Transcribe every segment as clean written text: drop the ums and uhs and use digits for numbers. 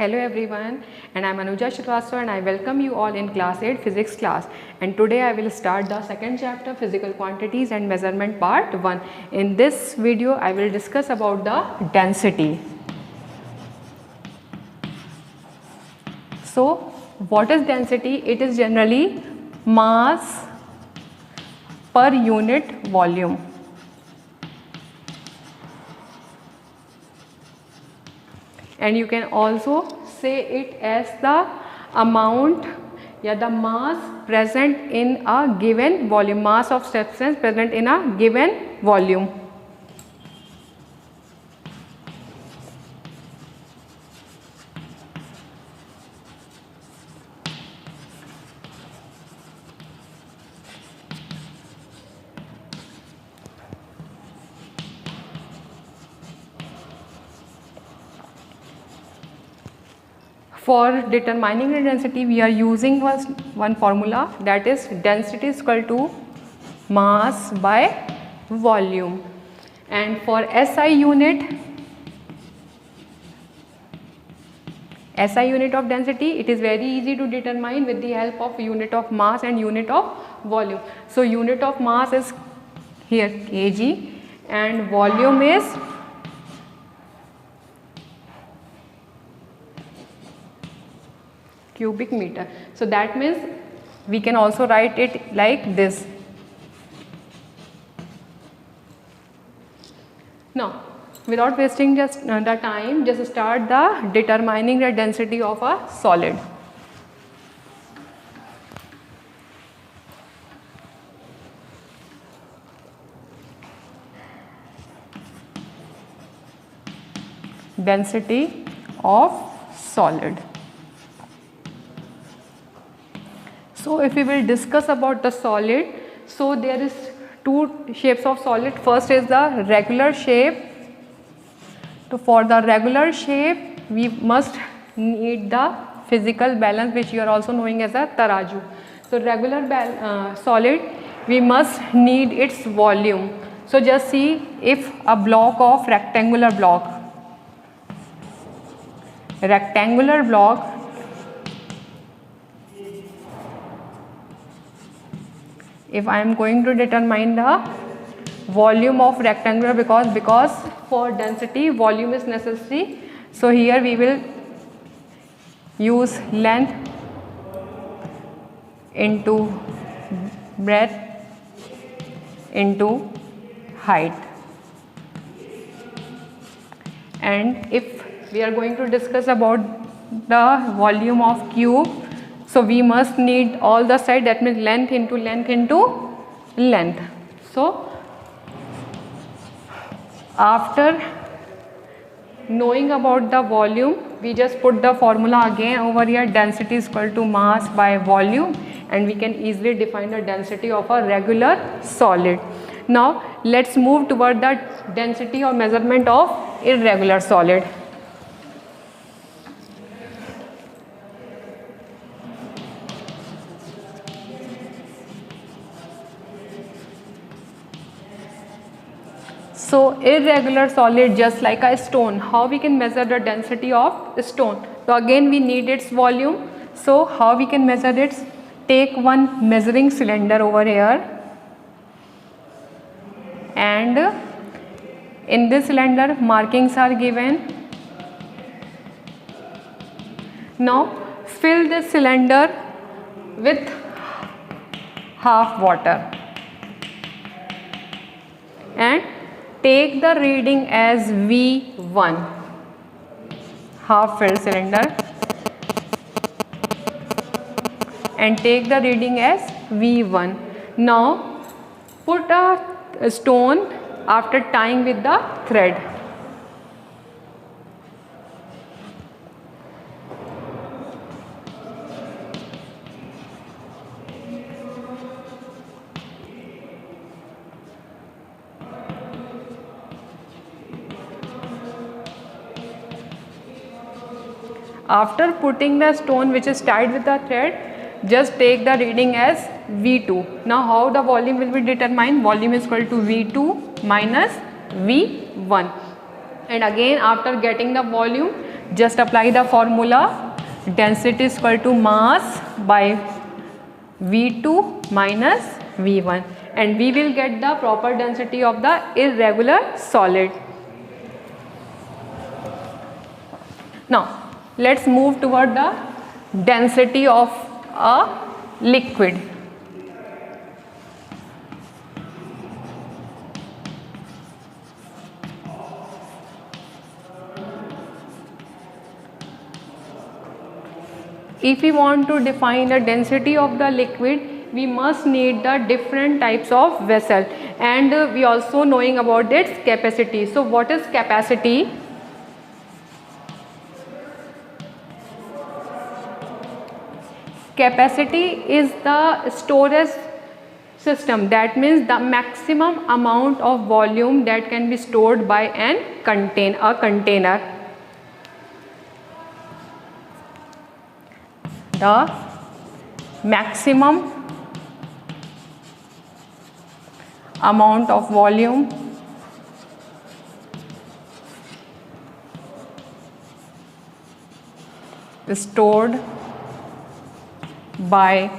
Hello everyone, and I am Anuja Shrivastava and I welcome you all in class 8 physics class. And today I will start the second chapter, physical quantities and measurement part 1. In this video I will discuss about the density. So what is density? It is generally mass per unit volume. And you can also say it as the amount the mass present in a given volume, mass of substance present in a given volume. For determining the density, we are using one formula, that is density is equal to mass by volume. And for SI unit of density, it is very easy to determine with the help of unit of mass and unit of volume. So unit of mass is here kg and volume is cubic meter. So that means we can also write it like this. Now without wasting just the time, just start the determining the density of a solid. Density of solid. So if we will discuss about the solid, so there is two shapes of solid. First is the regular shape. So for the regular shape, we must need the physical balance, which you are also knowing as a taraju. So regular solid, we must need its volume. So just see, if a block of rectangular block, if I am going to determine the volume of rectangular, because for density volume is necessary, so here we will use length into breadth into height. And if we are going to discuss about the volume of cube, so we must need all the side, that means length into length into length. So after knowing about the volume, we just put the formula again over here, density is equal to mass by volume, and we can easily define the density of a regular solid. Now let's move toward the density or measurement of irregular solid. So irregular solid, just like a stone, how we can measure the density of a stone? So again we need its volume. So how we can measure it? Take one measuring cylinder over here, and in this cylinder markings are given. Now fill this cylinder with half water and take the reading as V1, half filled cylinder, and take the reading as V1. Now put a stone after tying with the thread. After putting the stone which is tied with the thread, just take the reading as V2. Now how the volume will be determined? Volume is equal to V2 minus V1. And again after getting the volume, just apply the formula. Density is equal to mass by V2 minus V1, and we will get the proper density of the irregular solid. Now let's move toward the density of a liquid. If we want to define the density of the liquid, we must need the different types of vessel, and we also knowing about its capacity. So what is capacity? Capacity is the storage system, that means the maximum amount of volume that can be stored by a container. The maximum amount of volume stored by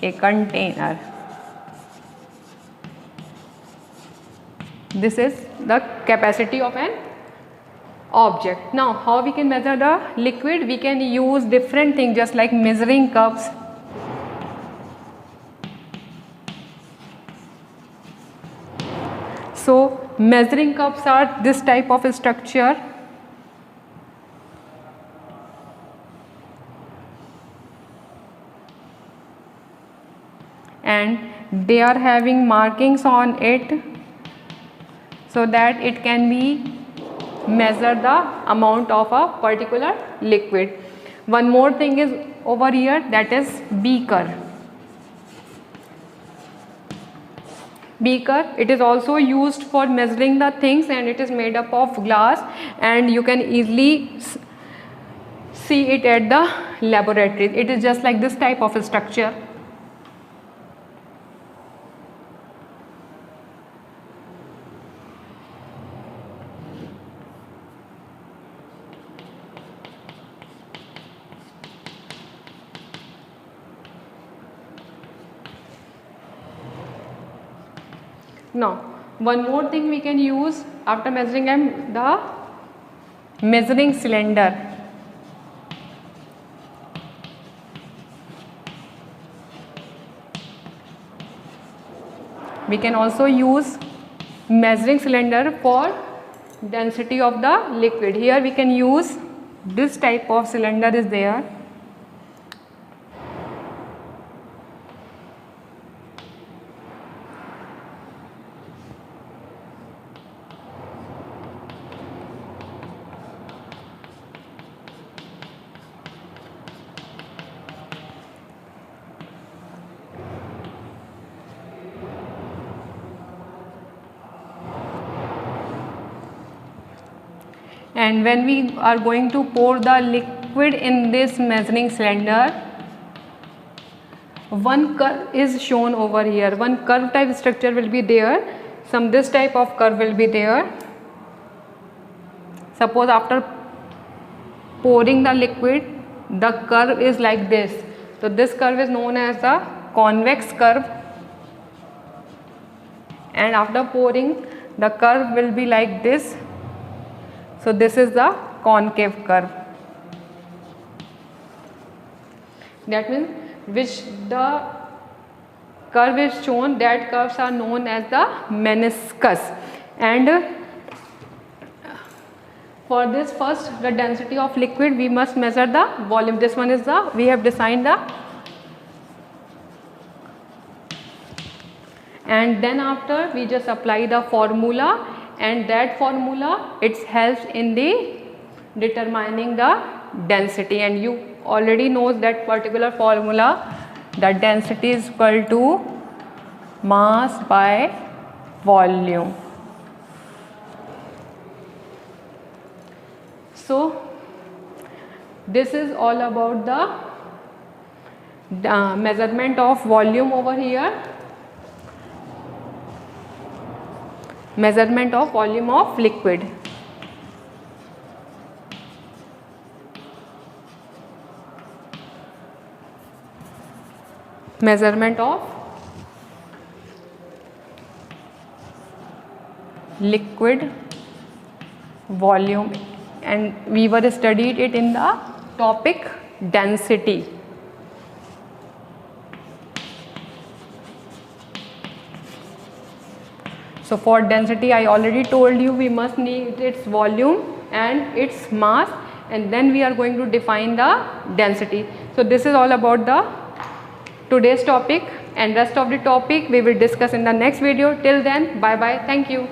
a container. This is the capacity of an object. Now how we can measure the liquid? We can use different things, just like measuring cups. So measuring cups are this type of structure, and they are having markings on it so that it can be measure the amount of a particular liquid. One more thing is over here, that is beaker. Beaker, it is also used for measuring the things, and it is made up of glass, and you can easily see it at the laboratory. It is just like this type of a structure. Now one more thing we can use after measuring the measuring cylinder. We can also use measuring cylinder for density of the liquid. Here we can use this type of cylinder is there. And when we are going to pour the liquid in this measuring cylinder, one curve is shown over here. One curve type structure will be there. Some this type of curve will be there. Suppose after pouring the liquid, the curve is like this. So this curve is known as the convex curve, and after pouring, the curve will be like this. So this is the concave curve. That means which the curve is shown, that curves are known as the meniscus. And for this, first the density of liquid, we must measure the volume. This one is the, we have designed the, and then after we just apply the formula, and that formula it helps in the determining the density. And you already knows that particular formula, the density is equal to mass by volume. So this is all about the measurement of volume over here. Measurement of volume of liquid. measurement of liquid volume, and we were studied it in the topic density. So for density I already told you we must need its volume and its mass, and then we are going to define the density. So this is all about the today's topic, and rest of the topic we will discuss in the next video. Till then, bye bye, thank you.